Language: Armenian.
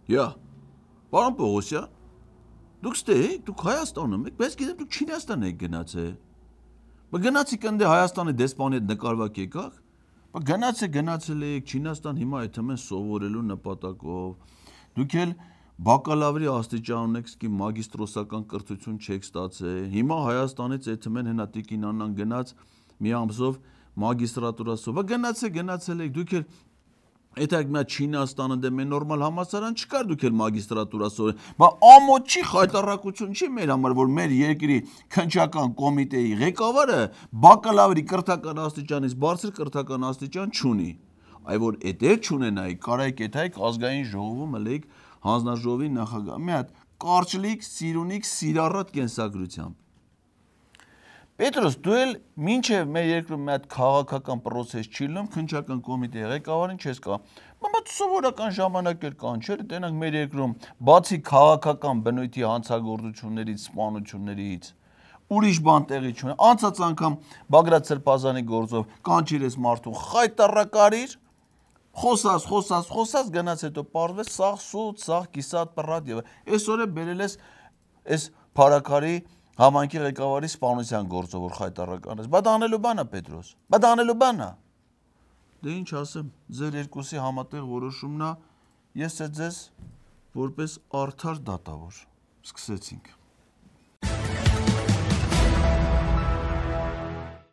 Յա, պարոն Պողոսյան, դուք ստե եք, դուք Հայաստանում եք, բայց գիտեմ դուք Չինաստան եք գնացել։ Բա գնացիք ընդ Հայաստանի դեսպանի հետ նկարվակ եկաք։ Բա գնացել եք Չինաստան հիմա այդ թմեն սովորելու նպատակով։ Դուք էլ բակալավրի աստիճան ունեք, սկի մագիստրոսական կրթություն չեք ստացել։ Հիմա Հայաստանից այդ թմեն հենա տիկին Աննան գնաց մի ամսով մագիստրատուրասով։ Բա գնացել եք, դուք էլ Եթե մի Չինաստանը դե մեր նորմալ համալսարան չկար դուք էլ մագիստրատուրասով։ Բա ամոթ չի խայտարակություն չի մեր համար, որ մեր երկրի քննչական կոմիտեի ղեկավարը բակալավրի կրթական աստիճանից բարձր կրթական աստիճան չունի։ Այ որ էդեր չունենայի, կարայք եթայք ազգային ժողովում ըլեիք հանձնաժողովի նախագահ։ Մի հատ կարճլիկ, սիրունիկ, սիրառատ կենսագրությամբ։ Պետրոս, դու էլ մինչև մեր երկրում մի հատ քաղաքական process չի լինում, քննչական կոմիտեի ղեկավարին չես կա։ Բայց սովորական ժամանակ էլ կանչել, տենանք մեր երկրում բացի քաղաքական բնույթի հանցագործություններից, սպանություններից, ուրիշ բան տեղի չունի։ Անցած անգամ Բագրատ Սրբազանի գործով կանչիր ես մարդու խայտարակարիր, խոսած գնաց հետո պարզվեց սաղ սուտ, սաղ կիսատ պռատ եւ այսօր է բերել ես փարակարի Համայնքի ղեկավարի սպանության գործով որ խայտարական ես։ Բա դա անելու բան է Պետրոս։ Բա դա անելու բան է։ Դե ինչ ասեմ, ձեր երկուսի համատեղ որոշումն է, ես ձեզ որպես արդար դատավոր սկսեցինք։